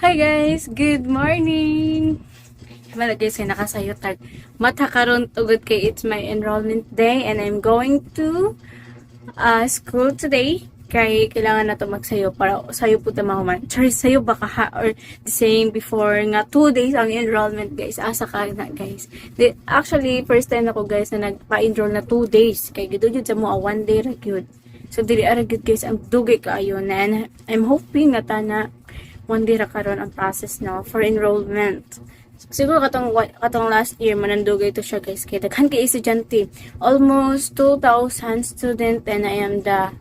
Hi guys! Good morning! Wala guys, ay nakasayo tag. Mata karon tugod kay it's my enrollment day and I'm going to school today. Kay kailangan na to magsayo para sayo po ta mahuman. Sorry, sayo baka ha or the same before nga 2 days ang enrollment guys. Asa ka na guys. Actually, first time ako guys na nagpa-enroll na 2 days. Kay gidud sa mo 1 day ra gyud. So dili ara gyud guys ang dugay kaayo na and I'm hoping na tana 1 day ra karon ang process no for enrollment. Siguro katong last year manandugay to siya guys kay daghan kay estudyante, almost 2,000 student and I am the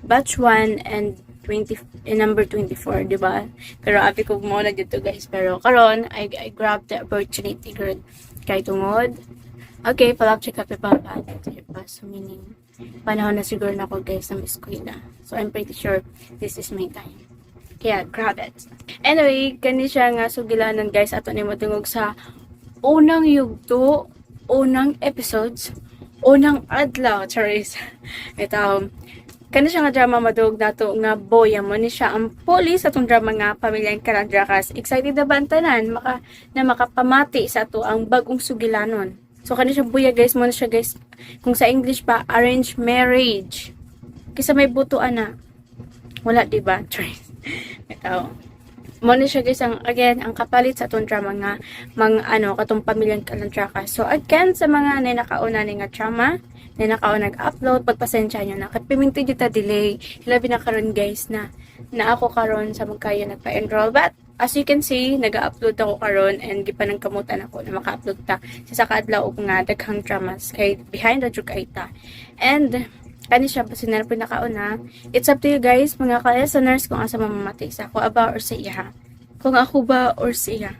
batch 1 and 20 and number 24, di ba? Pero api ko mo na dito guys, pero karon I grabbed the opportunity good kay tungod. Okay, palap check up pa so meaning panahon na siguro na ako guys sa eskwela. So I'm pretty sure this is my time. Kaya, grab it. Anyway, kani siya nga sugilanan guys ato ni matungog sa unang yugto, unang episodes, unang adlaw, charis. Ito, kani siya nga drama madug nato nga boya mo ni siya ang police atong drama nga Pamilyang Calandrakas. Excited na ba ang tanan na makapamati sa ato ang bagong sugilanon. So kani siya boya guys mo na siya guys. Kung sa English pa, arranged marriage. Kisa may butuan na. Wala, diba? Charis. Ito. Muna siya guys, ang kapalit sa itong drama nga, katong Pamilyang Calandrakas. So, again, sa mga ninakauna ni nga drama, ninakauna nag-upload, pagpasensya nyo na. Katpiminti dito delay. Hilabi na karon guys na ako karon sa magkayo nagpa-enroll. But, as you can see, nag-upload ako karon and gipanang kamutan ako na maka-upload ta. Sa kaadlaw nga, daghang dramas kay Behind the Joke Aita. And, kani siya basta na pinakauna. It's up to you guys, mga ka-listeners, kung asa mamamatay sa ako ba or sa iya. Kung ako ba or sa iya.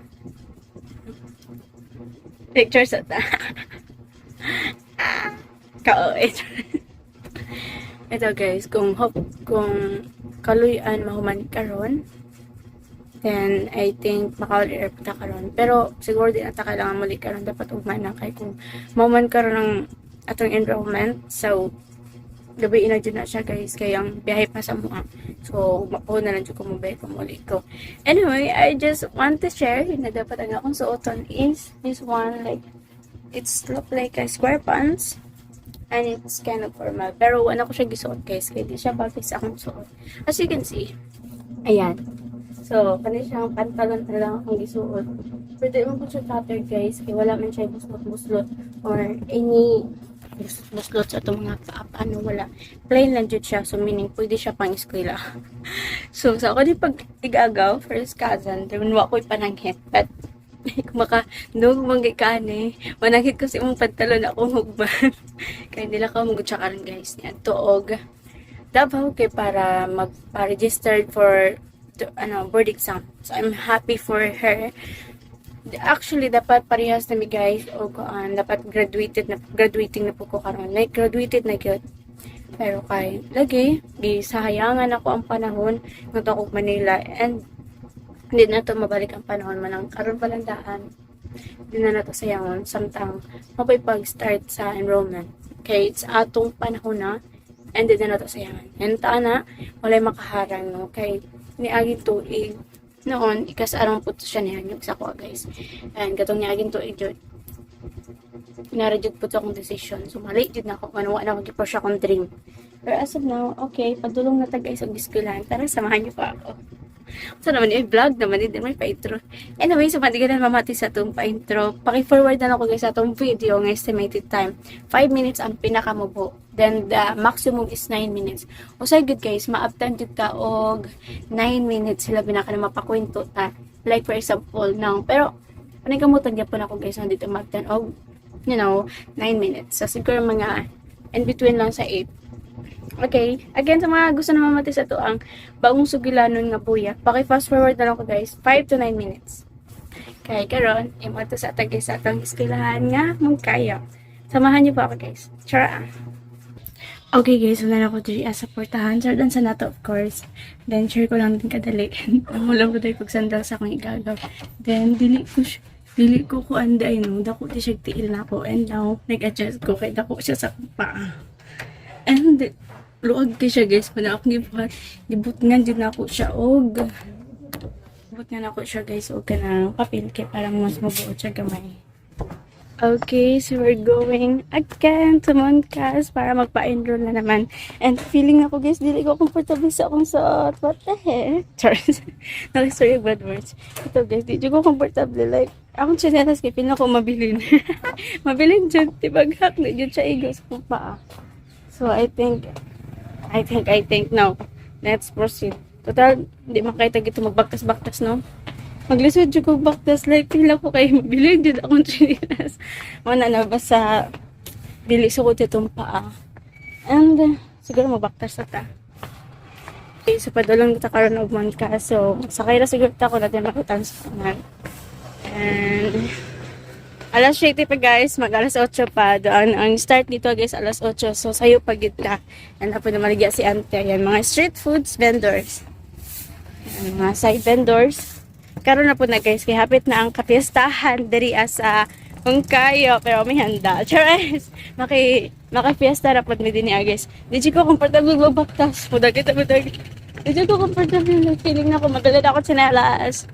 Pictures at ito guys, kung kaluyan mahuman karon, then I think maka-order ta karon. Pero siguro din ata kailangan muli karon dapat ugman na kay kung mahuman karon ng atong enrollment. So gabi na dyan na siya guys, kaya ang biyahe pa sa mga. So, mapuho na lang dyan ko mabay pamuli ko. Anyway, I just want to share na dapat ang akong suoton is this one, like, it's look like a square pants and it's kind of formal. Pero wala ko siya gisuot guys, kaya di siya bagay sa akong suot. As you can see, ayan. So, kani siyang pantalon na lang akong gisuot. Pwede mo po siya tattered guys, kaya wala man siya buslot-buslot or any buslot sa itong mga paano, wala. Plain lang dyan siya, so meaning pwede siya pang eskwela. So, sa ako di pag igagaw, first cousin, then wako'y pananghit, but kung manggay ka mananghit ko sa imong pantalon akong hugban. Kaya nila ka mugod siya karon guys, yan, tuog. Davao kay para magpa-registered for board exam. So, I'm happy for her. Actually, dapat parehas na mi guys o dapat graduating na po ko karon. Like, graduated na gyud. Pero kay lagi gisahayangan ako ang panahon ng ako Manila and hindi na to mabalik ang panahon manang karon pa lang daan. Hindi na to sayangon samtang mapay pag-start sa enrollment. Kay it's atong panahon na and hindi na to sayangan. And na walay makaharang no kay niaging tuig noon, ikasarang po siya niya yung sa ko guys. And katong niya aging tuig dyan. Pinarajud po akong decision. So, mali dyan na ako. Wala na ako gipo siya akong dream. Pero as of now, okay, padulong na ta guys ang biskulahan. Tara, samahan niyo pa ako. So naman, vlog naman din may pa-intro. Anyway, so matigalan mamati sa itong pa-intro. Paki-forward na ako guys sa itong video ng estimated time. 5 minutes ang pinakamubo. Then, the maximum is 9 minutes. O say good guys, ma-uptime dito ka og 9 minutes sila binaka na mapakwento ta. Like for example, now. Pero, panagamutan niya po na ako guys, nandito ma-uptime og, 9 minutes. So, siguro mga in between lang sa 8. Okay, again sa mga gusto na mamati sa to ang bagong sugilanon nga buya, paki-fast forward na lang ko guys, 5 to 9 minutes. Kaya karon, imo to sa atag sa atong eskwelahan nga magkaya. Samahan niyo po ako guys. Tara. Okay guys, wala na ako diri sa portahan. Sir, dan sa nato of course. Then share ko lang din kadali. Wala ko tayo pagsandal sa akong igagaw. Then dili ko anday no, dako di siya tiil na ako and now nag-adjust ko kay dako siya sa paa. And luag kay siya guys, pana akong gibuhat. Gibutngan din ako siya og But nga na ako siya guys, huwag ka na papel kaya parang mas mabuot siya gamay. Okay, so we're going again to Moncas para magpa-enroll na naman. And feeling ako guys, dili ko comfortable sa akong suot. What the heck? Sorry, bad words. Ito guys, dili ko comfortable. Like, akong chinelas kaya feeling ako mabilin. Mabilin dyan, tibaghak na dyan siya igos ko pa. So I think now, let's proceed. Total, hindi makita gito magbaktas-baktas, no? Maglisod yung kong baktas, like, pila ko kayo mabilin dyan akong chinelas. Mana na ba sa bilis ko itong paa. And, siguro magbaktas na ta. Okay, so padulang kita karoon ng Moncas. So, sakay na siguro ta ko natin makutan sa kanan. And, alas 7 pa guys, mag alas 8 pa. Doon, ang start dito guys, alas 8. So, sayo pa gitla. And ako na maligya si Ante. Yan, mga street foods vendors. Yan, mga side vendors. Karoon na po na guys, kaya hapit na ang kapiestahan dari sa Huancayo, pero may handa. Charis! Maki-fiesta na po mi din niya guys. Di ko comfortable magbaktas. Mudag. Di ko comfortable. Feeling na ako, madala na ako sinelas.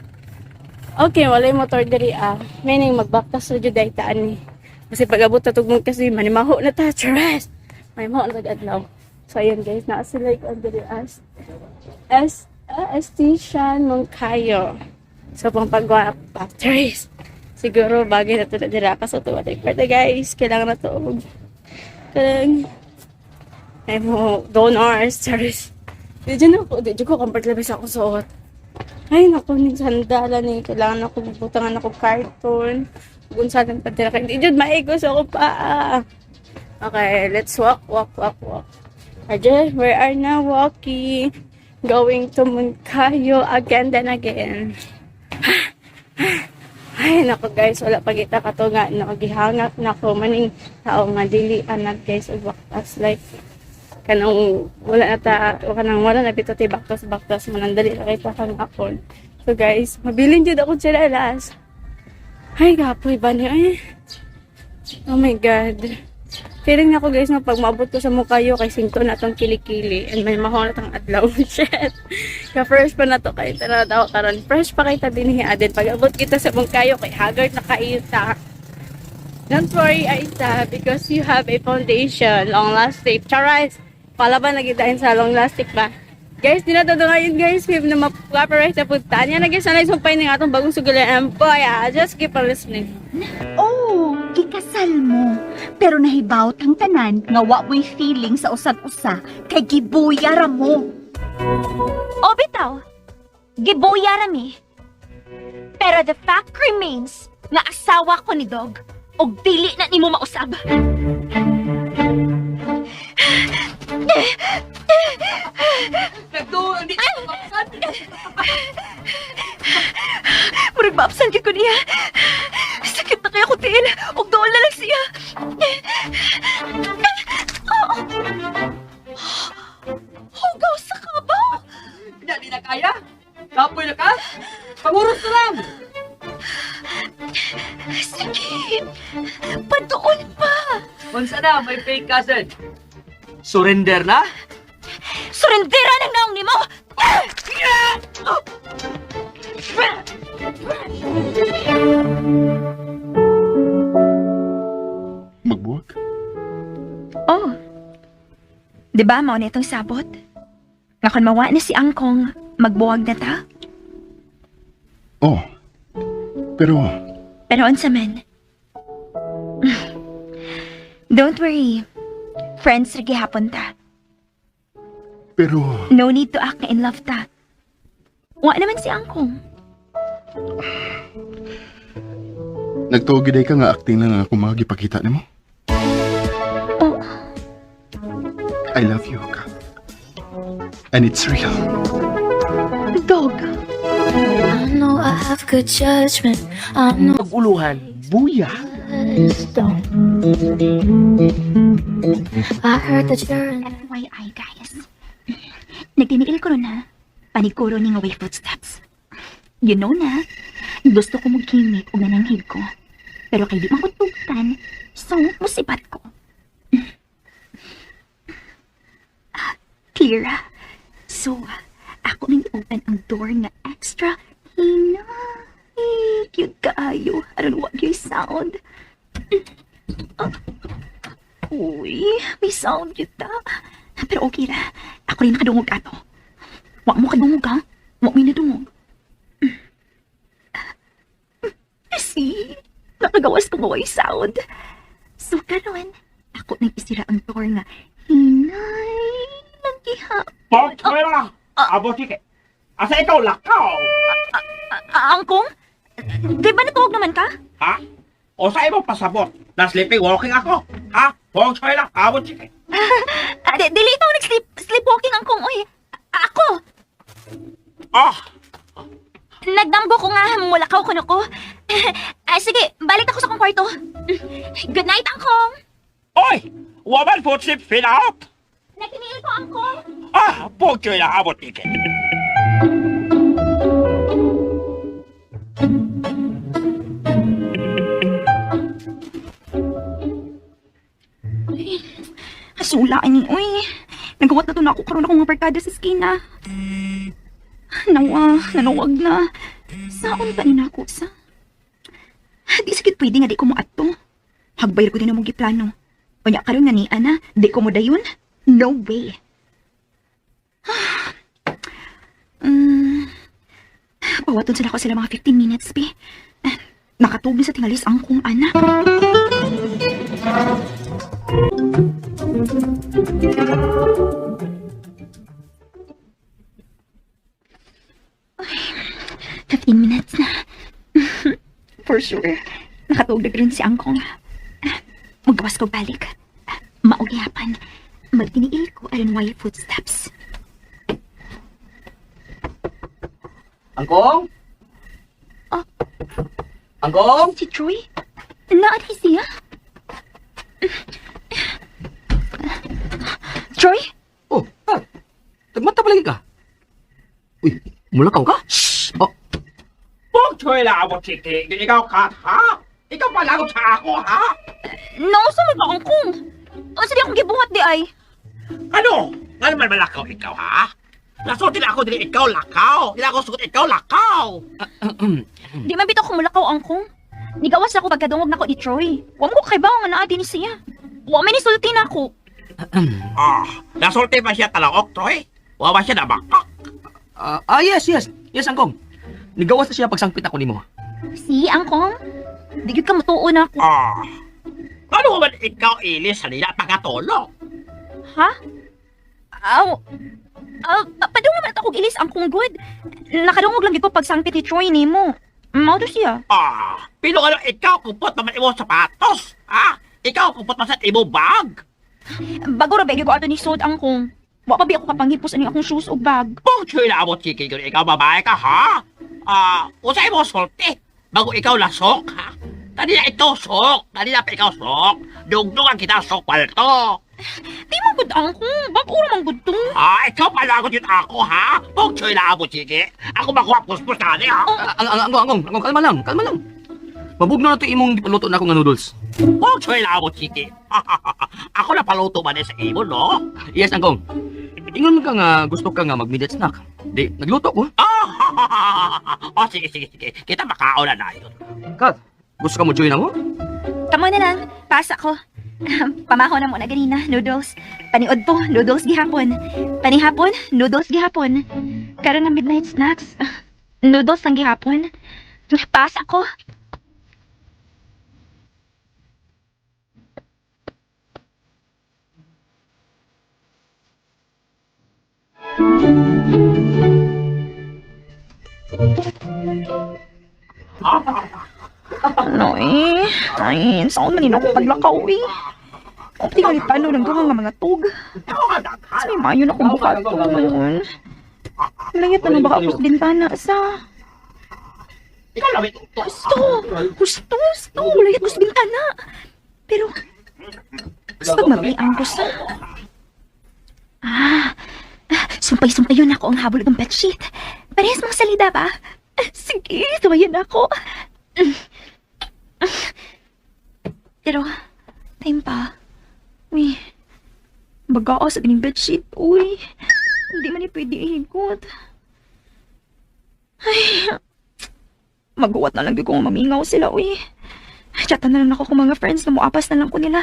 Okay, wala yung motor dari Meaning magbaktas sa juday taan ni. Kasi pag-abot na tugmong kasi, manimaho na ta. Charis! Manimaho na tag-adlaw. So ayun guys, nasa like on dari Estian Moncayo. So, pang pagwa batteries. Siguro, bagay na ito na dira. Kaso ito, wala yung guys. Kailangan na ito. Kailangan. Ay mo, donors. Charis. Di ko comfortable sa akong suot. Ay, naku, ning sandala ni. Kailangan ako, butangan ako carton. Gunsalan pa dira. Di dyan, maigos ako pa. Okay, let's walk. Ajay, we are now walking. Going to Moncayo again and again. Ay, nako guys, wala pa kita kato nga, gihangat na ko maning tao nga dili anak guys, ug baktas like kanang wala na bito ti baktas manandali ra kita kang akon. So guys, mabilin jud ako chinelas. Ay, gapoy ba ni ay. Oh my god. Feeling na ko guys na pag maabot ko sa Moncayo kay singto na tong kilikili and may mahonat ang adlaw. Shit. Ka-fresh pa na to kay tara daw karon. Fresh pa kay ta dinhi adin pag abot kita sa Moncayo kay haggard na kaita. Don't worry Aita because you have a foundation long lasting. Charis. Palaban lagi dahin sa long lasting ba. Guys, di na to ngayon guys. We've na ma-cooperate na punta. Yan na guys, sanay sumpay ng atong bagong sugulan. And boy, just keep on listening. Oh, gikasal mo. Pero nahibaw tang tanan nga wa mo'y feeling sa usag-usa kay gibuya ra mo. O bitaw, gibuya ra mi. Pero the fact remains nga asawa ko ni Dog og dili na nimo mausab. Nagdoon di ako mapasad. Murag maapsan ko niya. Sakit na kaya ko tiil. Og doon na lang siya. Hugaw sa kabaw. Hindi na kaya. Kapoy na ka. Panguros na lang. Sakit. Padoon pa. Onsa na, may fake cousin. Surrender na? Surrendera ng naong ni mo. Magbuwag? Oh. Di ba mao na itong sabot? Nga kon mawa na si Angkong, magbuwag na ta? Oh. Pero, Pero unsa man? Don't worry. Friends ra gihapon ta. pero, No need to act na in love ta. Wa naman si Angkong. nagtuogiday ka nga acting lang ako magipakita nimo. Oh, I love you, Kat. And it's real. Dog. I know I have good judgment. I know Pag-uluhan, buya. don't. I heard that you're in FYI, guys. Nagtiniil ko ron ha. Paniguro ni nga way footsteps. You know na, gusto ko mag-kimik o nananghid ko. Pero kay di man ko tugtan, so musipat ko. Clear. So, ako nang open ang door nga extra Inay, cute kaayo. I don't know what your sound. Uy, may sound cute ta. Pero okay ra. Ako rin nakadungog ato. Wa mo kadungog ha? Wa mo nadungog. See? Nakagawas ko mo yung sound. So karon, ako nang isira ang door nga. Hinay, nagkiha. Pog, wala! Abo, sige. Asa ikaw, lakaw! Angkong? Di ba natuwag naman ka? Ha? O sa imo pasabot na sleeping walking ako? Ha? Pog, wala! Abo, sige. Dili ikaw sleepwalking angkong. Uy, ako. Ah! Nagdamgo ko nga, mulakaw ko na ko. Sige, balik ako sa kong kwarto. Good night, angkong. Oy! Woman foot sleep fill out! Nagtiniil ko, angkong. Ah! Pog, wala! Abo, sige. Kasulaan ni, uy. Nagawat na to na ako karoon akong mga barkada sa skina. Nanawag na. Saon pa ni ako sa? Di sakit pwede nga di ko mo ato. Hagbayar ko din ang mong giplano. Kanya karoon nga ni Ana, di ko mo dayon? No way. Pawaton sila ko sila mga 15 minutes, be. Nakatubli sa tingalis ang kong Ana. Ay, 15 minutes na. For sure. Nakatugdag rin si Angkong. Maggawas ko balik. Maugyapan. Magtiniil ko aron wire footsteps. Angkong? Ah. Angkong? Si Troy? Naadi siya? Troy? Oh, tagmata palagi ka. Uy, mulakaw ka? Shh! Oh, Pog, wala! Abo, sige. Ikaw, Kat, ha? Ikaw palagot sa ako, ha? Nausunod ka Angkong. O sige akong gibuhat di ay. Ano? Ano man malakaw ikaw, ha? Nasulti na ako din ikaw, lakaw. Hindi ako sugot ikaw, lakaw. Di man bitaw kung mulakaw Angkong. Nigawas ako pagkadungog nako ni Troy. Wa mo ko kay bawo nga naadi ni siya. Wa man isulti na ako. Nasulti ba siya talaok, Troy? Wawa siya na bakak. yes. Yes, Angkong. Nigawas na siya pagsangpit ako nimo. Si Angkong? Di gyud ka mutuon ako. Ano man ikaw ilis sa nila pagkatulog? Ha? Padung naman ako ilis Angkong good. Nakadungog lang gyud ko pagsangpit ni Troy nimo. Mao to siya. Pero ano ikaw kupot naman imo sapatos? Ha? Ikaw kupot man sa imo bag? Bago ra bagi ko ato ni Sod Angkong. Wa pa bi ako kapanghipos ani akong shoes ug bag. Kung sila mo chiki yun, ikaw babae ka, ha? Usay mo sulti. Bago ikaw lasok, ha? Tadi na ito sok. Tadi na pa ikaw sok. Dugdugan kita sok palto. Di man gud Angkong. Bago ra man gud to. Ikaw palagot yun ako, ha? Kung sila mo chiki. Ako makuha puspos na ni, ha? Angkong, kalma lang. Mabugno na ito imong paluto na ako nga noodles. Kung sila mo chiki. Ako na paluto man sa imo, no? Yes, Angkong. Ingon ka nga gusto ka nga mag-midnight snack. Di, nagluto ko. Sige. Kita makaon na yun. Kat, gusto ka mo join ako? Tama na lang. Pasa ko. Pamaho na mo na ganina, noodles. Paniod po, noodles gihapon. Panihapon, noodles gihapon. Karon nga midnight snacks. Noodles ang gihapon. Pasa ko. Ano eh? Ay, saan man ako paglakaw eh? O tingali paano lang ko nga mga tug. Sa may mayo na kong buka ito ngayon. Layat na baka ako sa bintana sa... Ikaw lang ito. Gusto. Layat ko sa bintana. Pero... Gusto mabiang ko sa... Sumpay yun ako ang habol ng bedsheet. Parehas mga salida ba? Sige, sumayan ako. Pero, time pa. Uy, bagao sa ganing bedsheet. Uy, hindi man pwede ihigot. Ay, Maguwat na lang di kong mamingaw sila, uy. Chatan na lang ako kung mga friends na muapas na lang ko nila.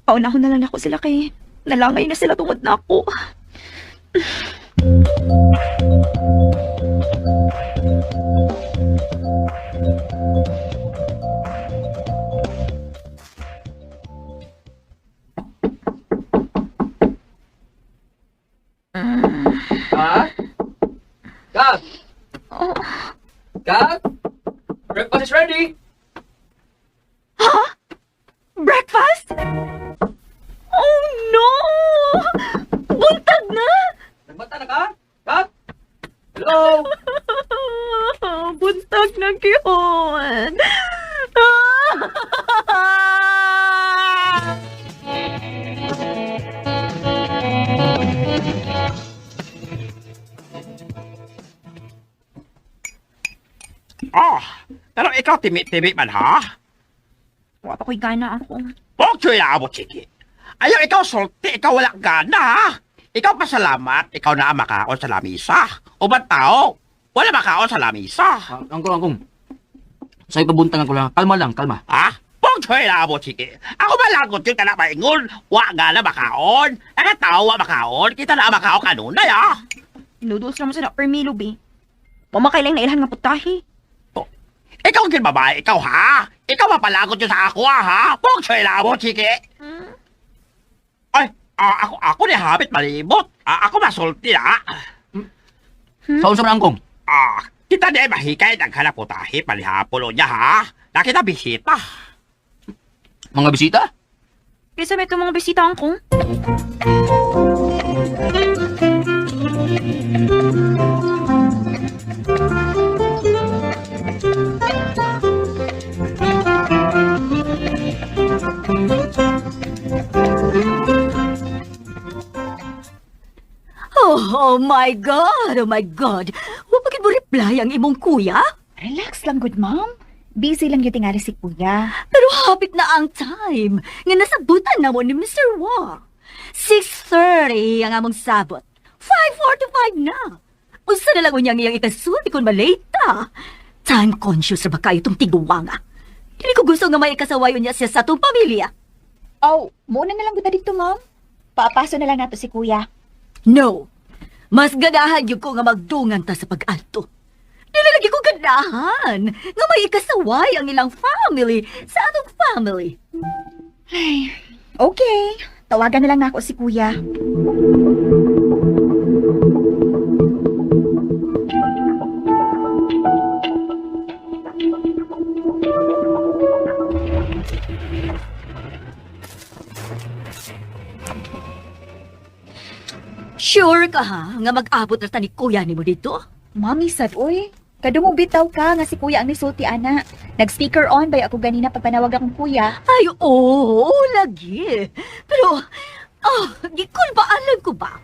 Paunahon na lang ako sila kay nalangay na sila tungod na ako. Kat? Kat? Kat? Breakfast is ready! Breakfast? Oh no! Buntag na! Nagbata na ka? Kat? Hello? Buntag na kihon. Pero ikaw timi-timi man ha? Wala ko'y gana ako. Huwag siya inaabot, sige. Ayaw ikaw sulti, ikaw wala gana ha? Ikaw pasalamat, ikaw na ang makaon sa lamisa. O ba't tao? Wala makaon sa lamisa. Angkong. Sa'yo pabuntang ako lang. Kalma lang, kalma. Ha? Huwag siya inaabot, sige. Ako malagot yung kana maingon. Wa nga na makaon. Nakatawa wa makaon. Kita na ang makaon kanunay ha? Noodles naman sa per milo, be. Mamakailang na ilhan nga putahi. Ikaw ang babae, ikaw ha? Ikaw mapalagot yun sa ako ha? Huwag siya inaabot, sige. Ay, ako ni habit malibot. Ako masulti ha? Saan sa Angkong? Kita di ay mahikay naghanap putahe palihapon o niya ha? Nakita bisita. Mga bisita? Kaysa may itong mga bisita ko. Oh my God! Oh my God! Huwag bakit mo reply ang imong kuya? Relax lang, good mom. Busy lang yung tingali si kuya. Pero hapit na ang time nga nasabutan na mo ni Mr. Wong. 6:30 ang among sabot. 5:45 na. Unsa na lang unyang iyang ikasulti kung malata. Time conscious ra ba kayo itong tiguwanga? Hindi ko gusto nga may ikasawayon niya siya sa itong pamilya. Oh, muna na lang kita dito, mom. Paapaso na lang nato si kuya. No. Mas ganahan yung ko nga magdungan ta sa pag-alto. Nilalagi ko ganahan nga may ikasaway ang ilang family sa atong family. Ay, okay. Tawagan na lang na ako si kuya. Sure ka ha nga mag-abot na ta ni kuya ni mo dito? Mami sad, oy. Kadungog bitaw ka nga si kuya ang nisulti ana. Nag-speaker on bay ako ganina pagpanawag akong kuya. Ay, oo, lagi. Pero, gikul ba alam ko ba?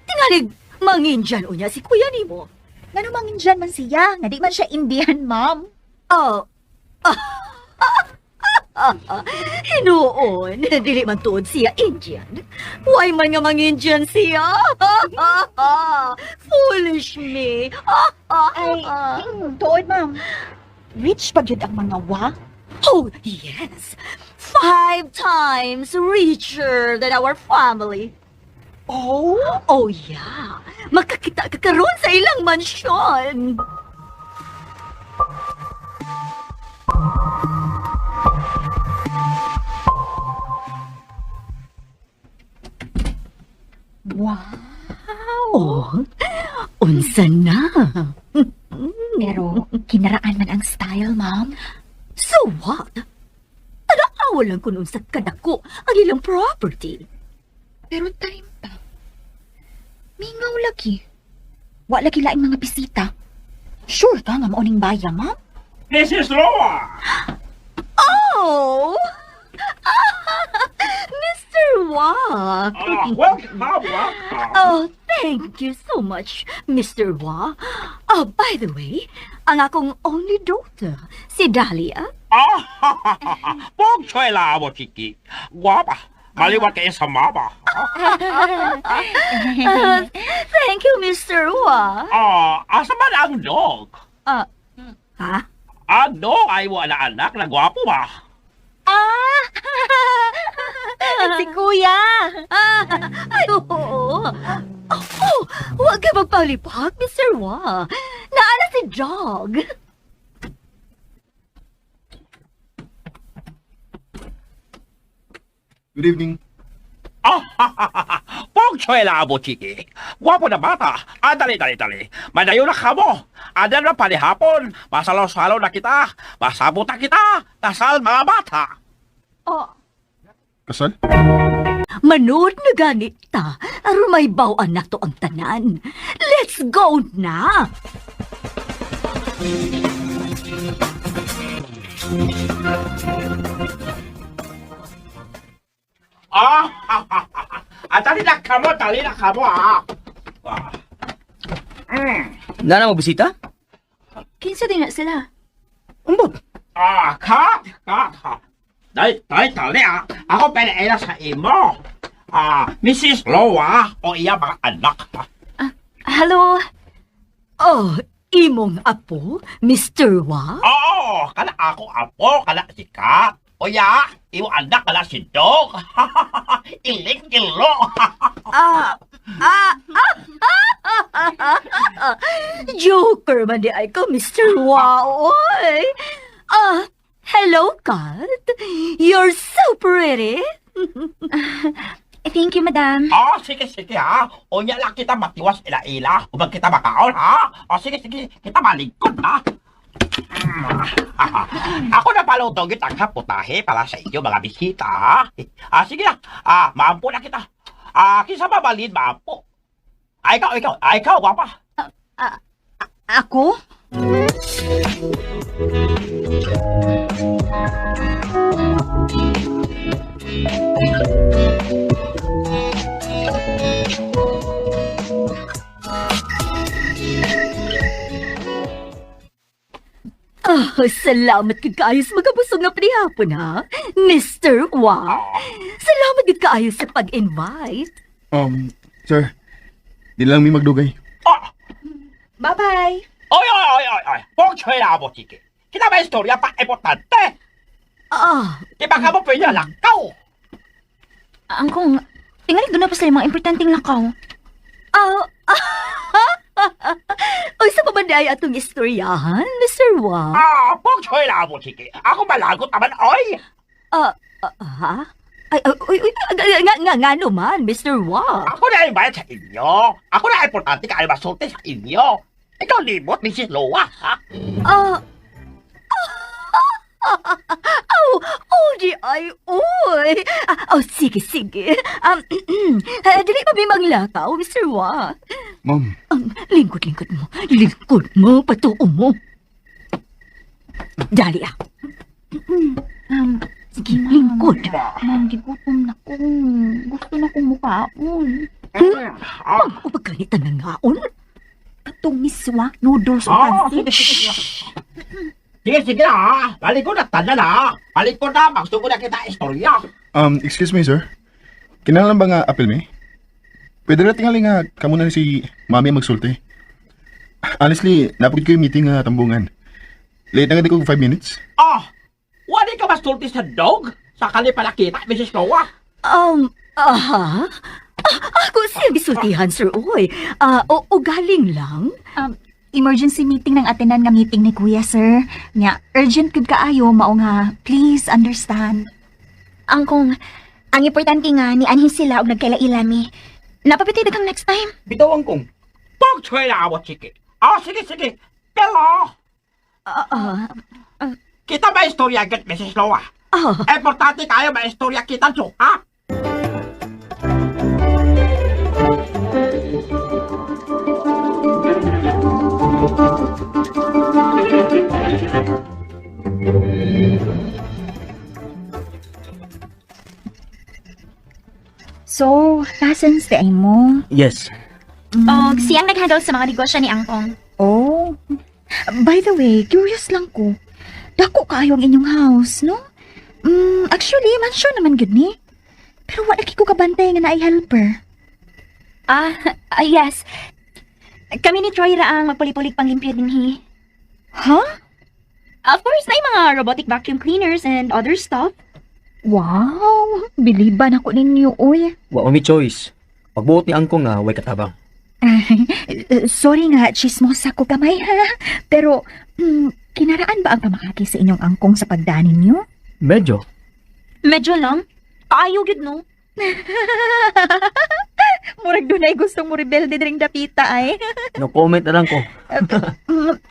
Tingalig manginjan o niya si kuya ni mo. Ngano mangin dyan man siya? Nga di man siya Indian, ma'am. Oh, hinuon, dili man tuod siya Indian. Why man nga mang-Indian siya? Foolish me. Ay, tuod, ma'am. Rich pa yun ang mga wa? Oh, yes. 5 times richer than our family. Oh? Oh, yeah. Makakita ka karon sa ilang mansyon. Wow. Oh, unsa na? Pero kinaraan man ang style, ma'am. So what? Tadaawa lang kung unsa kadako ang ilang property. Pero time pa. Mingaw lagi. Wa lagi laing mga bisita. Sure ka nga mauning baya, ma'am? Mrs. Loa! Oh! Mr. Wah! Welcome. Oh, thank you so much, Mr. Wah. Oh, by the way, ang akong only daughter, si Dahlia. Huwag siya inaabot, sige. Guwapa. Maliwat kayo sa mama. Thank you, Mr. Wah. Asa man ang dog? Ha? Ano ay mo anak na gwapo ba? Ah! si Kuya! Ay, oo. Oh, huwag ka magpalipag, Mr. Wa. Naala si Jog. Good evening. Pong choy na abo, chiki. Gwapo na bata. Dali. Madayo na ka mo. Adan na palihapon. Masalaw-salaw na kita. Masabot na kita. Tasal mga bata. Oh, Kasal? manood na ganit ta. Aron may bawaan na to ang tanan. Let's go na! Dali na ka mo, Nana mo bisita? Kinsa din na sila. Umbot. Kat. Dali. Ako pinaila sa imo. Mrs. Lowa o iya mga anak. Hello? Oh, imong apo, Mr. Wa? Oo, kana ako apo, kana si Kat. O ya, imo anak kana si Dog. Ilik-ilo. Joker man di ay ko, Mr. Wa, oy. Hello, Kat. You're so pretty. Thank you, madam. Sige ha. O nya lang kita matiwas ila-ila. Ubang kita makaon ha. Sige. Kita maligkod ha. Ako na paluto kita ang putahe para sa inyo mga bisita ha. Sige na. Maampo na kita. Kisa mabalid, maampo. Ikaw, wapa. Ako? Salamat kid kaayos magabusog nga panihapon ha, Mr. Wa. Salamat kid kaayos sa pag-invite. Sir, di lang may magdugay. Bye-bye. Oy. Pong choy na abo, chiki. Kita ba istorya pa importante? Di ba ka mo pwede lakaw? Angkong, tingali doon na pa sila mga importanteng lakaw. Oy, sa pabanday atong istoryahan, Mr. Wa. Pong choy na abo, chiki. Ako malagot naman, oy. Ha? Nga naman, Mr. Wa. Ako na yung bayad sa inyo. Ako na importante ka ay masulti sa inyo. Ikaw limot, Mrs. Lowa, ha? Di ay, oy. Sige. Dili pa may maglakaw, Mr. Wa. Ma'am, Lingkod mo. Lingkod mo, patuo mo. Dali Sige, lingkod. Ma'am, gigutom na ko. Gusto na kong mukaon. Pagkanitan ng ngaon. Itong miswa, noodles o pansit. Sige na, ha? Balik ko na, tanda na. Balik ko na, magsugo na kita istorya. excuse me, sir. Kinahanglan ba nga apel me? Pwede na tingali nga kamo na si mami ang magsulti. Honestly, napagod ko yung meeting nga tambungan. Late na nga di ko 5 minutes. Wali ka masulti sa dog? Sa kalipala kita, Mrs. Lowa? Ako siya bisultihan, sir, oy. O galing lang? Emergency meeting ng atenan nga meeting ni Kuya, sir. Nga, urgent gud kaayo, mao nga, please understand. Angkong, ang importante nga, ni anhin sila og nagkaila-ilami. Napapitay dagang next time. Bitaw ang kong. Pong choy na abo, chiki. Sige. Pero, kita ba istorya agad, Mrs. Lowa? Importante kayo ba istorya kita, so, ha? So, nasan si mo? Yes. Og siyang nag-handle sa mga negosyo ni Angkong. Oh. By the way, curious lang ko. Dako kayo ang inyong house, no? Actually, mansion naman gud ni. Pero wala ko kabantay nga naay helper. Yes. Kami ni Troy ra ang magpulipulig panglimpyo dinhi. Ha? Of course, na mga robotic vacuum cleaners and other stuff. Wow, biliban ako ninyo, uy. Wa may choice. Pagbuot ni angkong nga, way katabang. Sorry nga, chismosa ko kamay ha. Pero, kinaraan ba ang pamakaki sa inyong angkong sa pagdanin niyo? Medyo. Medyo lang. Ayaw gid no. Murag dunay gustong mo rebelde dring dapita ay. No comment na lang ko.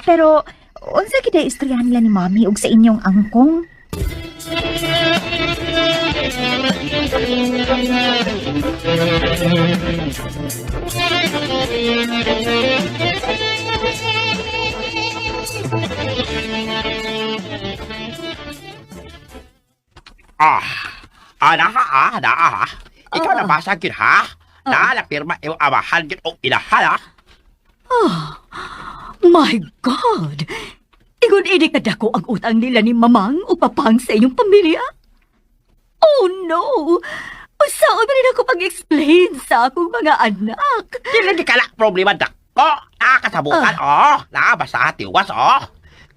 Pero, unsa gid ay istorya nila ni Mami ug sa inyong angkong? Ikaw na basa gid ha? Pirma yung amahan gid o ilahan ha? My God! Igon ini kadako ang utang nila ni Mamang o Papang sa inyong pamilya? Oh no! Saan ba rin ako pag-explain sa akong mga anak? Hindi ka lang problema dako. Nakakasabukan nakabasa tiwas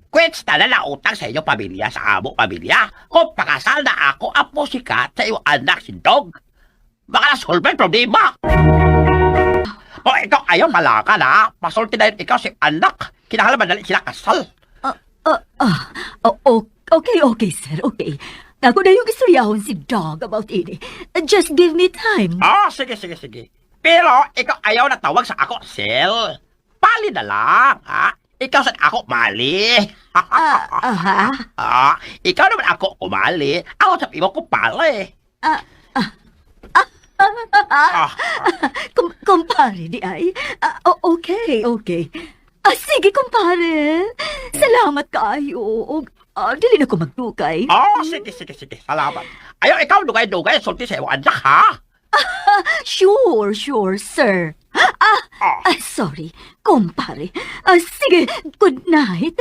Quits na lang utang sa inyong pamilya sa amo pamilya. Kung pakasal na ako ang musikat sa iyong anak si Dog. Baka na-solve ang problema. O ikaw ayaw malaka na. Pasulti na yun ikaw si anak. Kinahalaman madali sila kasal. Okay, sir, okay. Ako na yung istoryahon si Dog about ini. Just give me time. Sige. Pero ikaw ayaw na tawag sa ako, Sel. Pali na lang, ha? Ikaw sa ako mali. Ikaw naman ako kumali. Ako sa iba ko pali. Kumpare di ay? Okay. Sige, kumpare. Salamat kayo. Dili na ko magdukay. Sige. Salamat. Ayaw ikaw dugay-dugay. Sulti sa iyong anak, ha? Sure, sir. Sorry, kumpare. Sige, good night.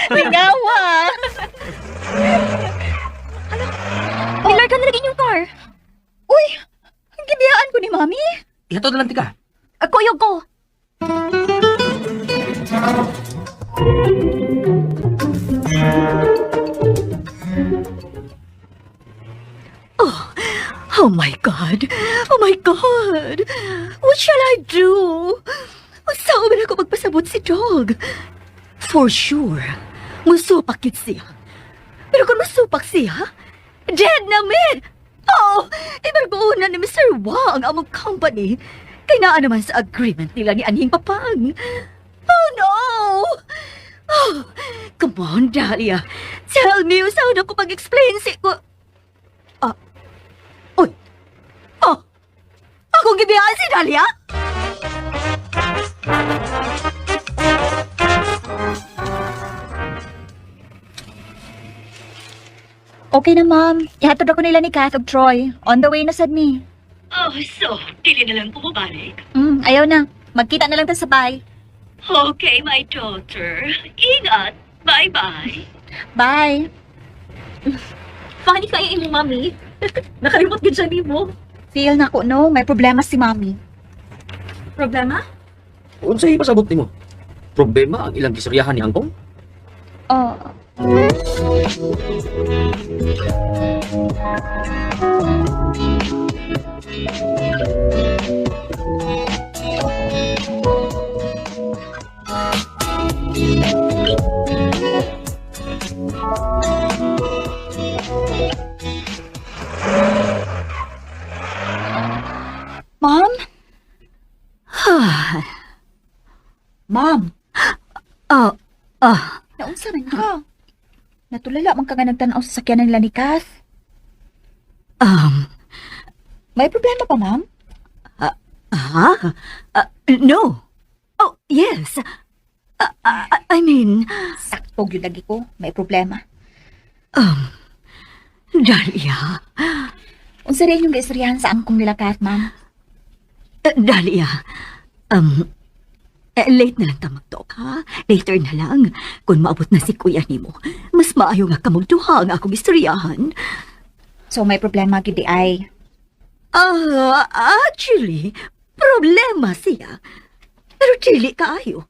Lingawa! Pilar ka na lagi yung car. Uy, ang gibiyaan ko ni Mami. Ihatod na lang tika. Kuyog ko. Oh my God! What shall I do? Saan ba ako magpasabot si Dog? For sure, musupak yun siya. Pero kung musupak siya, dead na min! Ibarguunan ni Mr. Wang ang among company. Kaya naa naman sa agreement nila ni Anhing Papang. Oh no! Come on, Dahlia. Tell me, saan ako pag-explain si ko... Akong gibiyaan si Dahlia? Okay na, Ma'am. Ihatod ako nila ni Kath ug Troy. On the way na sad me. So, dili na lang pumabalik. Ayaw na. Magkita na lang ta sa bahay. Okay, my daughter. Ingat. Bye-bye. Bye. Funny kaya imong mami. Nakalimot gid siya nimo. Feel na ko, no? May problema si Mami. Problema? Unsay pasabot nimo? Problema ang ilang istoryahan ni angkong? Ma'am? Ma'am, naunsa man ka? Natulala man ka nga nagtanaw sa sakyanan nila ni Kath. May problema pa, Ma'am? No. Oh, yes. I mean, Sakto yun lagi ko. May problema. Dahlia. Unsa rin yung gaistoryahan sa angkong nila Kath, Ma'am? Dahlia. Late na lang ta magtalk, ha? Later na lang. Kung maabot na si kuya nimo, mas maayo nga ka magduha nga akong istoryahan. So may problema gid ay. Actually, problema siya. Pero dili kaayo.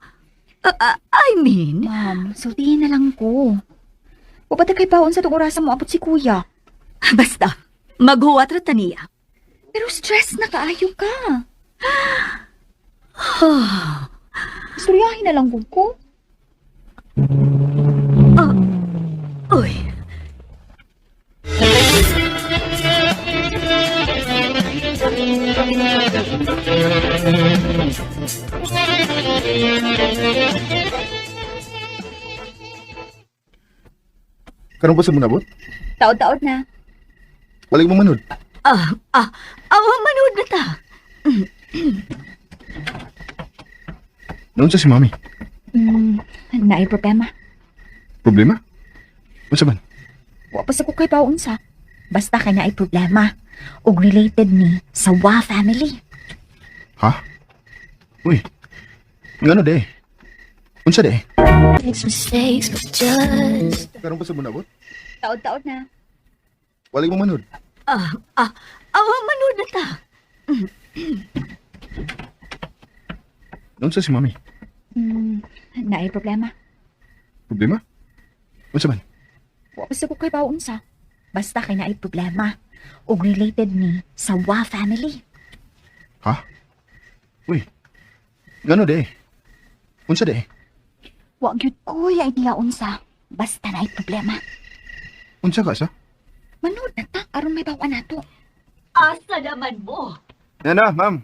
I mean, Ma'am, sultihin na lang ko. Upata kay paon sa tong orasan mo abot si kuya. basta, maghuwat ra ta niya. Pero stress na kaayo ka. Istoryahin na lang ko. Uy, Karon pa sa munabot? Taod-taod na. Walay mo manod. manood na ta. Noon sa si mami. Naay problema. Problema? Unsa man? Wa pa sa ko kay paon sa. Basta kay naay problema. Og related ni sa Wa family. Ha? Uy. Ngano de? Unsa de? Makes mistakes, but just Karon pa sa munabot? Taod-taod na. Walay mo manod. Manood na ta. Noon sa si mami. Naay problema. Problema? Unsa man? Wa pa sa ko kay paon sa. Basta kay naay problema. Og related ni sa Wa family. Ha? Uy. Ngano de? Unsa de? Wa gyud ko ya idea unsa. Basta naay problema. Unsa ka sa? Manood na ta aron may bawa nato. Asa naman mo? Nana, ma'am.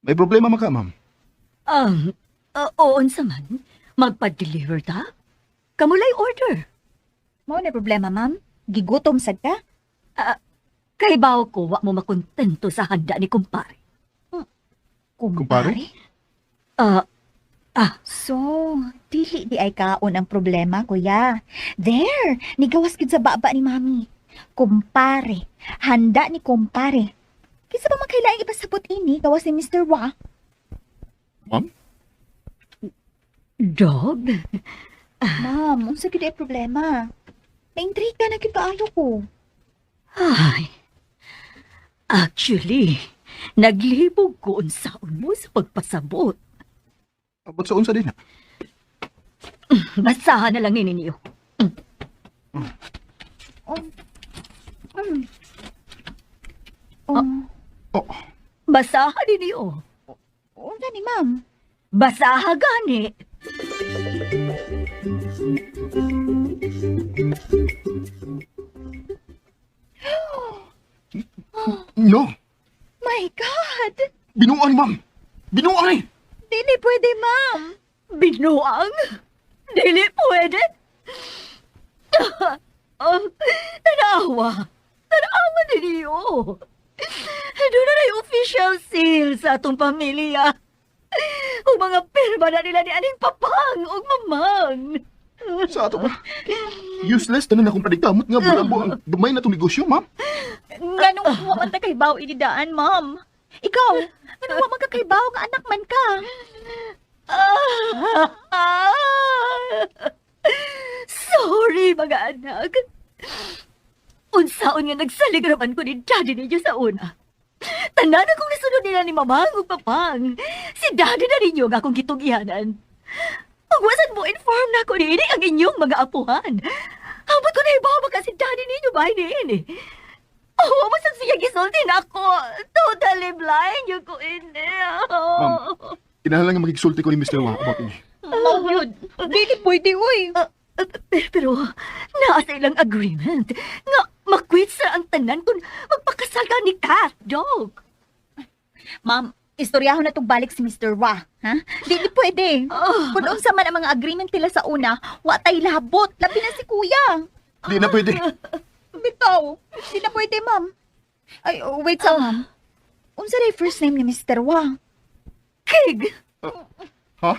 May problema man ka, ma'am. Oo, unsa man. Magpa-deliver ta? Kamulay order. Mao na problema, ma'am. Gigutom sad ka? Kay bawo ko, wa mo makontento sa handa ni kumpare. Kumpare? So, dili di ay kaon ang problema, kuya. There, nigawas gid sa baba ni mami. Kumpare, handa ni kumpare. Kinsa ba man kailangan ipasabot ini gawas ni Mr. Wa? Ma'am? Dog? Ma'am, unsa gid ay problema? Naintriga na gid kaayo ko. Ay. Actually, naglibog ko unsaon mo sa pagpasabot. Abot sa unsa din, ha? Basahan na lang ini niyo. Oh, Basahan din niyo. Unsa ni ma'am? Basaha gani. no! My God! Binuang, ma'am! Binuang eh! Dili pwede, ma'am. Binuang? Dili pwede? Tanawa. Tanawa din niyo. Doon na yung official seal sa atong pamilya. O mga pirma na nila ni aning papang o mamang. Sa ato ba? Useless na akong padigkamot nga bulambo ang dumay na itong negosyo, ma'am. Nganong wa man ta kay baw inidaan, ma'am? Ikaw, nganong wa man ka kay baw nga anak man ka? Sorry, mga anak. Unsaon nga nagsaligraman ko ni daddy ninyo sa una. Tanan akong nasunod nila ni mamang ug papang. Si daddy na ninyo nga akong gitugihanan. Pagwasan mo, inform na ko ni ini ang inyong mga apuhan. Habot ko na ibawa ka si daddy ninyo ba ini? Oh, masag siya gisulti na ako. Totally blind yung ko ini. Ma'am. Kinahanglan nga magigsulti ko ni Mr. Wa about ini. Ma'am yun, dili pwede, uy. Pero, naasa ilang agreement nga makwit sa ang tanan kung magpakasal ka ni Kat, dog. Ma'am, istoryahon na tong balik si Mr. Wa, ha? Dili pwede. Kung unsa man ang mga agreement nila sa una, wa tay labot, labi na si kuya. Di na pwede. Bitaw, di na pwede, ma'am. Ay, wait sa ma'am. Unsa na yung first name ni Mr. Wa? Kig! Ha?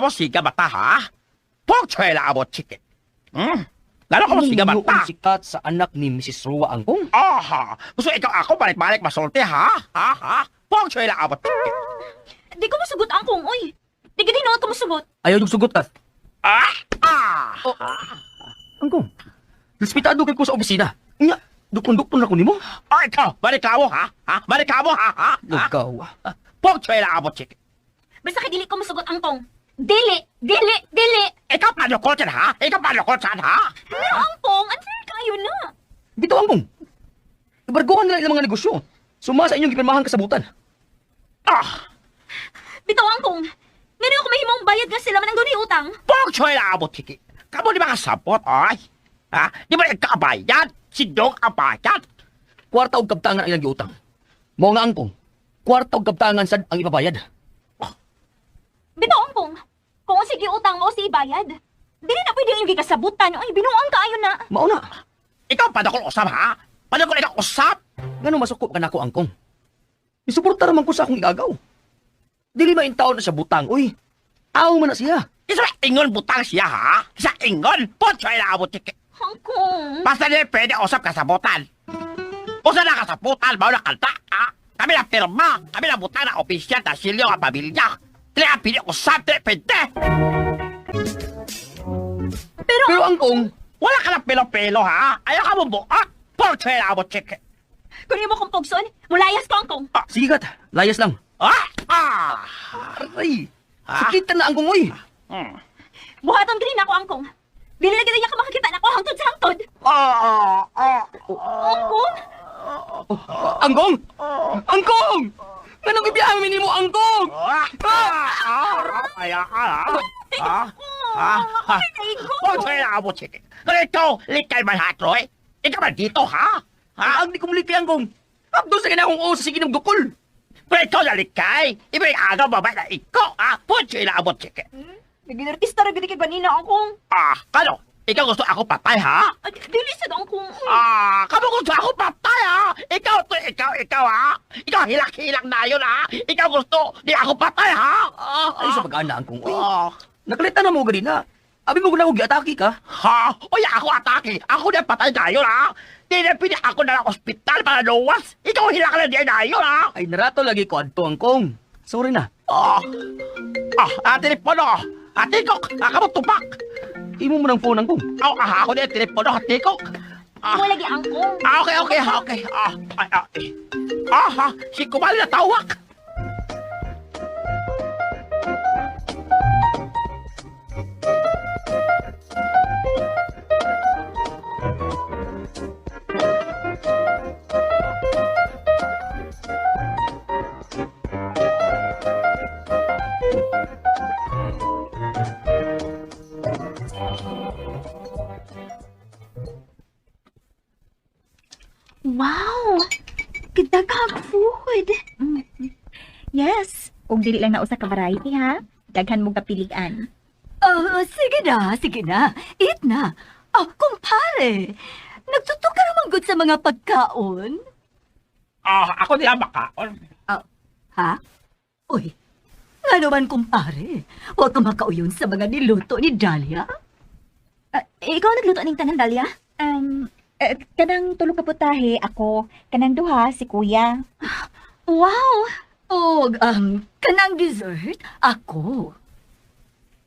ka mo siga mata, ha? Pokchoy lang mo, chike. Gano'n ka mo siga Ninyo mata? ang sikat sa anak ni Mrs. Rua Angkong. Aha! Gusto ikaw ako balik-balik masulti, ha? Ha? Pokchoy lang mo, chike. Di ko masugot ang kong, oy. Di ka din ko masugot. Ayaw yung sugot ka. Angkong, respetado kay ko sa opisina. Nga, dukon-dukon na ko nimo. Ikaw, balik ka mo, ha? Balik ka mo, ha? Ikaw. Pokchoy lang mo, chike. Basta ka dili ko masugot ang kong. Dili! Ikaw paano ko dyan, ha? Ikaw paano ko dyan, ha? Pero ang kong, unfair kayo na. Bito Angkong. Ibarguhan nila ilang mga negosyo. Suma sa inyong gipirmahan kasabutan. Bitaw ang kong. Ngayon ako mahimong bayad nga sila manang doon utang. Pokchoy lang mo, chike. Kamu di ba kasabot, ay? Ha? Di ba nagkaabayan? Si Dong ang bayad? Kwarta og kabtangan ang ilang giutang. Mao nga Angkong. Kwarta og kabtangan sad ang ipabayad. Bitaw ang kong. Kung sige utang mo si bayad. Dili na pwede yung gikasabutan. Ay, binuang kaayo na. Mao na. Ikaw paano ko usap, ha? Paano ko ikaw usap? Ngano masuko ka nako Angkong? Isuporta raman ko sa akong igagaw. Dili maintaw na siya butang, uy. Aw man na siya. Isa ingon butang siya, ha? Isa ingon? Pokchoy lang mo, chike. Ang kong. Basta di pwede usap kasabutan. Usa na kasabutan, bao na kanta, ha? Kami na pirma, kami na butang na opisyal na silyo ang pamilya. Dili ang pili usap, dili pwede. Pero Angkong, Wala ka ng pilo-pilo, ha? Ayaw ka mo buak. Pokchoy lang mo, chike. Kung mo kong pugson, mulayas ko ang kong. sige kat. Layas lang. Aray. Sakitan na Angkong, uy. Buhaton green ako ang kong. Dili na niya ka makakita na ako hangtod sa hangtod. Ang kong. Angkong! Angkong! Anong ibiyahan mo Angkong? Kaya ka, ha? Pokchoy lang mo, chike. Ganito, likay man hatroy. Ikaw man dito, ha? Ha? Ang di kumuliti Angkong. Abdo sa kanya akong sa sige ng dukol. Pero ikaw na likay. Ibig agaw babay na ikaw, ha? Pokchoy lang mo, chike. Naging-artista rin kay banina ang kong. Kano? Ikaw gusto ako patay, ha? Dili sa ang kong. Kamo gusto ako patay, ha? Ikaw, ha? Ikaw hilak-hilak na yun, ha? Ikaw gusto, di ako patay, ha? Ay sa pag-ana Angkong, uy. Nakalita na mo ganina. Abi mo guna gi-atake ka. Ha? Uy, ako atake. Ako na patay na yun, ha? Di na pili ako na lang ospital para luwas. Ikaw hilak na di na yun, ha? Ay narato lagi ko adto Angkong. Sorry na. Telepono. Tikok, ako mo tupak. Imo mo ng phone Angkong. Ako na telepono, tikok. Mo lagi ang kong. Okay. Si Kumali na tawak. Wow! Kadaghang food! Yes, kung dili lang na usa ka variety ha, daghan mo kapilian. Sige na. Eat na. Kumpare. Nagtutok ka naman good sa mga pagkaon. Ako nila makaon. Ha? Uy, nga naman kumpare. Huwag ka makauyon sa mga niluto ni Dahlia. Ikaw nagluto ning tanan, Dalia? Kanang tulo ka putahe, ako. Kanang duha, si kuya. Wow! Kanang dessert, ako.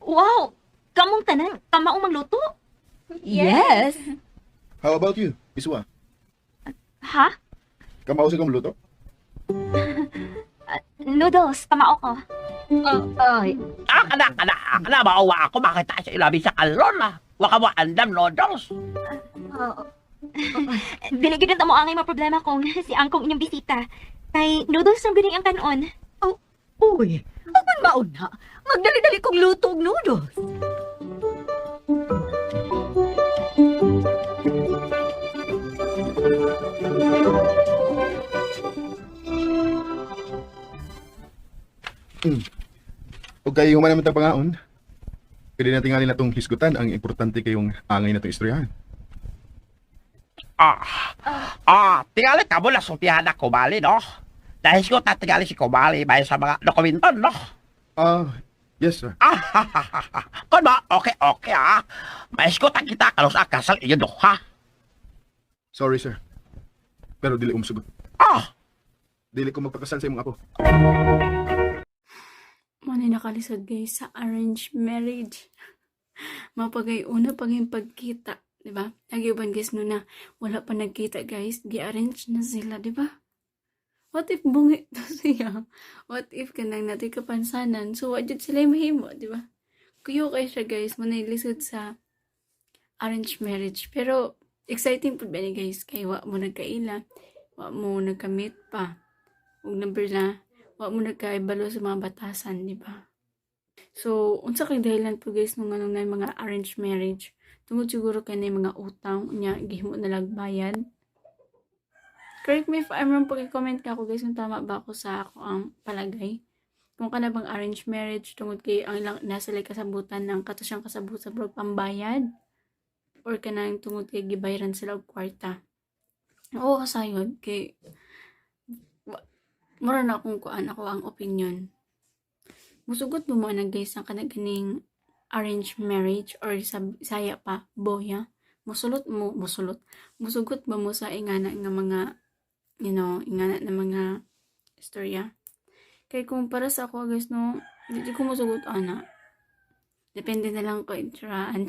Wow! Kamong tanan, kamaong magluto? Yes. How about you, Iswa? Ha? Kamao sa kamluto? Noodles, kamao ko. Kana, maawa ako makita sa ilabi sa kalon, ha? Waka mo andam noodles. Dili gid mo angay mga problema kung si Angkong inyong bisita. Kay noodles ang ganing ang kanon. Uy, aman mauna. Magdali-dali kong luto og noodles. O kayo human naman tang pangaon. Pwede na tingali na tong hisgutan. Ang importante kayong angay na tong istoryahan. Tingali ka mo na sultihan na Kumali, no? Dahil ko tatingali si Kumali bayan sa mga dokumento, no? Yes, sir. Kon ba? Okay, mais ko tak kita kalau sa kasal iyo do, ha? Sorry, sir. Pero dili ko musugot. Ah, Dili ko magpakasal sa imong apo. Manay nakalisod guys sa arranged marriage. Mapagay una pag yung pagkita, di ba? Nagyuban guys no na wala pa nagkita guys, gi-arrange na sila, di ba? What if bungi to siya? What if kanang natin kapansanan? So, what did sila mahimo, di ba? Kuyo kayo siya guys, manay lisod sa arranged marriage. Pero, exciting po ba ni guys? Kaya wa mo nagkaila, wa mo nagkamit pa. Ug number na, wa mo nagkaibalo sa mga batasan, di ba? So, unsa kay dahilan po guys nung anong na mga arranged marriage? Tungod siguro kay na mga utang, nya gihimo na lang bayad. Correct me if I'm wrong, pag-comment ka ako guys kung tama ba ako sa ako ang palagay. Kung ka na bang arranged marriage, tungod kay ang ilang nasa like kasabutan ng katusyang kasabut sa bro pambayad. Or ka na tungod kay gibayaran sila og kwarta. Oo, kasayod kay mura na akong kuan ako ang opinion. Musugot mo na guys ang kanaganing arranged marriage or saya pa, boya. Musugot ba mo sa ingana nga mga, ingana na mga istorya. Kaya kung para sa ako guys, no, hindi ko musugot ana. Depende na lang ko insuraan.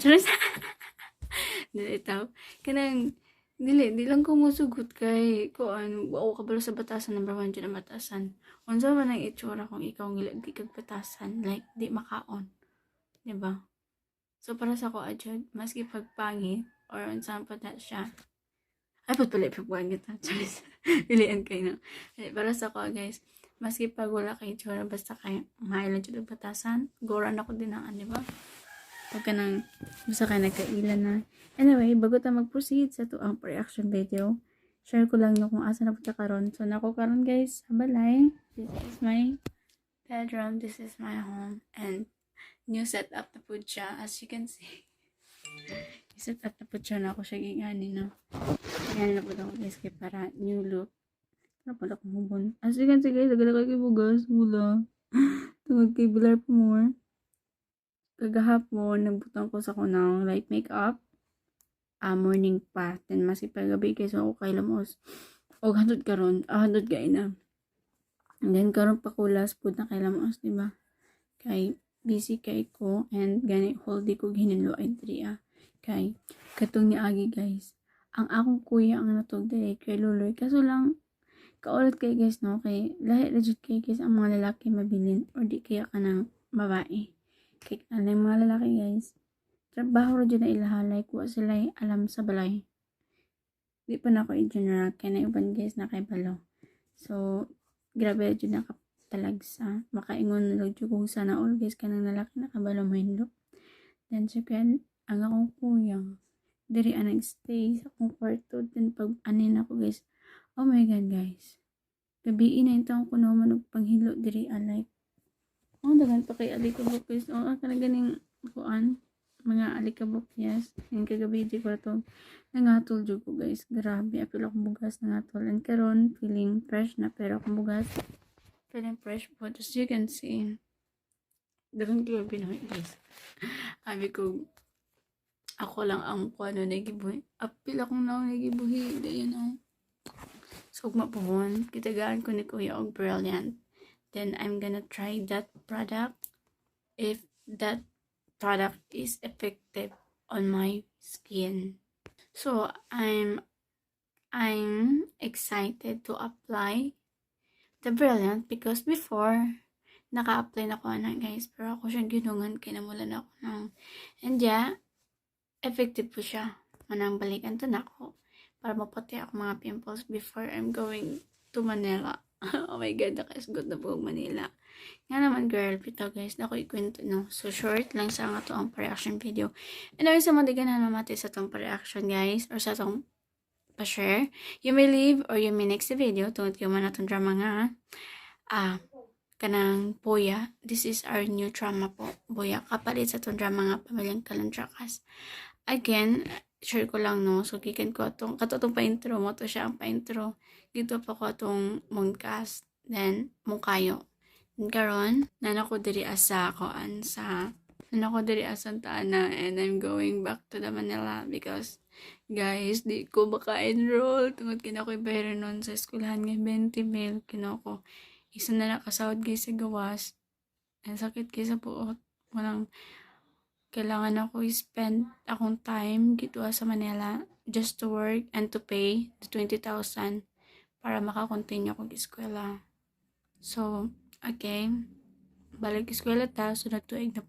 Dili itaw. Kanang, di lang ko musugot kay kuan wow kabalo sa batasan number 1 dyan ang batasan. Unsa man ang itsura kung ikaw di kag batasan like di makaon, di ba? So para sa ko adjud maski pagpangit or unsa pa na siya. Ay pala pagpangit ta. Pilian kay na. Para sa ko guys, maski pag wala kay itsura basta kay mailan jud og batasan, goran ako din ang di ba? Pagka nang basta kayo nagkailan na. Anyway, bago tayo mag-proceed sa ito ang reaction video, share ko lang no kung asa na punta karon. So, nako karon guys, sa balay. This is my bedroom. This is my home. And new setup na po siya. As you can see. Set up na po siya na ako siya gingani no. Gingani na po ito guys kay para new look. Para pala kong hubon. As you can see guys, agad kay bugas. Wala. Tungod kay Bilar po more. Kagahapon, nagbutang ko sa kunang light makeup. Morning pa. Then, masipag gabi kay so ako kay lamos. O, handod karon. Handod kay na. And then, karon pa kulas po na kay lamos, diba? Kay, busy kay ko. And, gani, holdi ko ginilo ay triya. Kay, katong ni Agi, guys. Ang akong kuya ang natog dili kay Luloy. Kaso lang, kaulat kay guys, no? Kay, lahat legit kay guys, ang mga lalaki mabilin. Or di kaya ka ng babae. Kay, yung mga lalaki, guys. Trabaho rin na ilahalay ko sila alam sa balay. Di pa na ako i-general kaya na iban guys na kay balo. So, grabe rin nakatalagsa. Makaingon na lang ko sana all guys ka ng lalaki na kabalo mo hindi. Then, second, ang akong kuya. Diri ang nag-stay sa akong kwarto. Then, pag anin ako guys. Oh my God guys. Gabi na yung taong ko naman panghilo diri alike. Oh, dagan pa kay alikabok guys. Oh, ka na ganing kuan. Mga alikabok, yes. Yung kagabi, di ko ito nangatol dyan ko, guys. Grabe, apil akong bugas nangatol. And karon feeling fresh na, pero akong bugas, feeling fresh po. As you can see, dagang ko pinoy, guys. Abi ko, ako lang ang kuano nagibuhi. Apil akong nagibuhi. Dayan, oh. So, mapuhon, kitagaan ko ni Kuya og Brilliant. Then, I'm gonna try that product. If that product is effective on my skin. So I'm excited to apply the Brilliant because before naka-apply na ko na guys pero ako siyang ginungan kay namulan ako ng and yeah effective po siya manang balikan to nako para maputi ako mga pimples before I'm going to Manila. Oh my God, nakasgot na po Manila. Nga naman girl, pito guys, na ko ikwento no. So short lang sa nga to ang reaction video. Anyway, sa mga digan na namati sa tong reaction guys, or sa tong pa-share, you may leave or you may next the video. Tungod kayo man natong drama nga. Kanang Boya. This is our new drama po. Boya, kapalit sa tong drama nga Pamilyang Kalantrakas. Again, share ko lang no. So kikan ko atong katong pa-intro mo to siya ang pa-intro. Dito pa ko atong Mooncast. Then Mungkayo. Karon, nana ko diri asa koan sa nana ko diri Santa Ana and I'm going back to the Manila because guys, di ko maka-enroll tungod kina ko ibayran nun sa eskwelahan nga 20 mil kina ko. Isa na nakasahod guys sa gawas. Ang sakit guys sa puot. Walang kailangan ako i-spend akong time dito sa Manila just to work and to pay the 20,000 para makakontinue akong eskwela. So, okay. Balik eskwela ta, so natuig na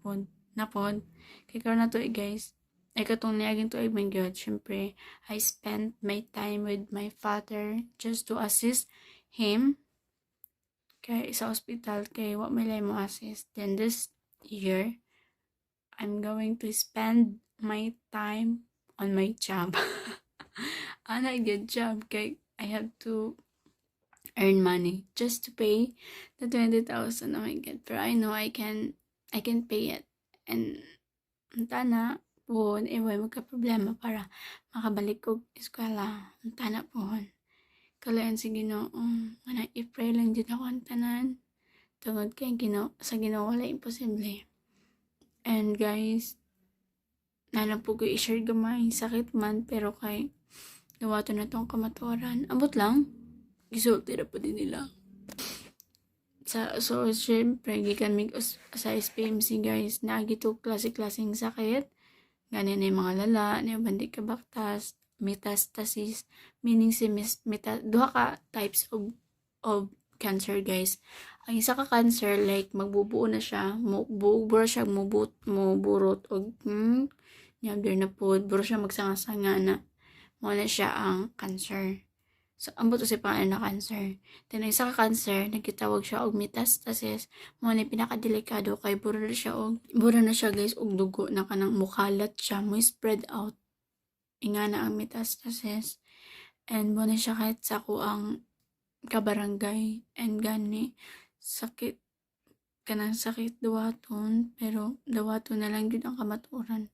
pod. Kaya karon na tuig guys. Ay katong niaging tuig man gyud. Syempre, I spent my time with my father just to assist him. Kaya sa hospital, kay wa may lay mo assist. Then this year, I'm going to spend my time on my job. Ana good job kay I have to earn money just to pay the 20,000 na my God. Pero I know I can pay it. And tana po, iway magka-problema para makabalik ko eskwela. Tana po. Kalayan si Ginoo, mana i-pray lang din ako ang tanan. Tungod kay sa Ginoo wala imposible. And guys, nalang po ko i-share gamay, sakit man, pero kay gawato na tong kamatuaran. Ambot lang, gisulti na po din nila. So, syempre, gikan mig sa SPMC guys, naagito klase-klaseng sakit. Ganyan na yung mga lala, na yung bandi kabaktas, metastasis, meaning duha ka types of cancer guys. Ang isa ka cancer, like, magbubuo na siya, buro siya, muburot, o, nyabder na po, buro siya magsanga-sanga na, mo na siya ang cancer. So, ang buto si pangalan na cancer. Then, ang isa ka cancer, nagkitawag siya og metastasis. Mo na pinakadelikado kay bura na siya guys og dugo na kanang mukalat siya, mo spread out. Inga na ang metastasis. And mo na siya kahit sa ko ang kabarangay and gani sakit kanang sakit dawaton, pero dawaton na lang yun ang kamaturan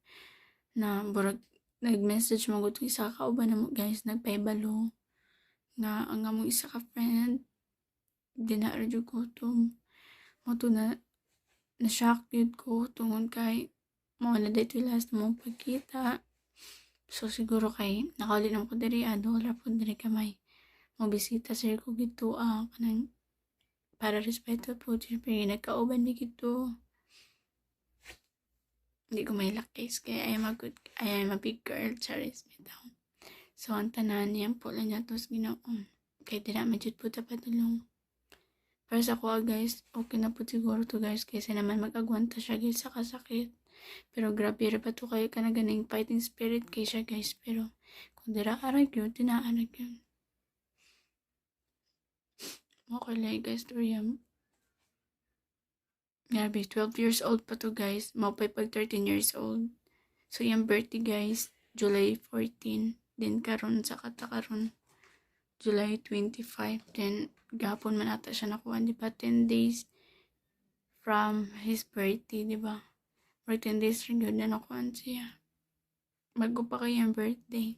na burag nag-message mo gud isa ka uban na mo guys nagpaybalo nga ang among isa ka friend di na radyo ko to mo to na shock yun ko tungod kay mo na dito last mo pagkita. So siguro kay nakaulit naman ko diri wala po diri kamay mo bisita sir ko gito kanang para respeto po siyempre nagkauban mi gito. Hindi ko may lakis kaya I am a big girl, charis me down. So, ang tanan niyan po lang niya tos ginoon. Kaya di na medyo po tapatulong. Para sa kuha guys, okay na po siguro to guys. Kasi naman mag-agwanta siya guys sa kasakit. Pero grabe ra pa to kayo ka na ganing fighting spirit kay siya guys. Pero kung dira arag yun, tinaarag yun. Okay lang guys, Toriam. Grabe, 12 years old pa to guys. Maupay pag 13 years old. So, yung birthday guys, July 14. Then karon sa katakaron July 25. Then gapon man ata siya nakuha, di ba? 10 days from his birthday, di ba? For 10 days rin yun na nakuha siya. Bago pa kayo yung birthday.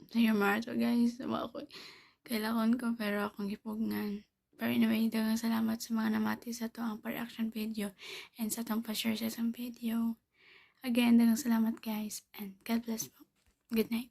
So yung marato guys, kailangan ko pero akong gipugnan. Pero anyway, dagang salamat sa mga namati sa to ang per-action video and sa tong pa-share sa isang video. Again, dagang salamat guys and God bless po. Good night.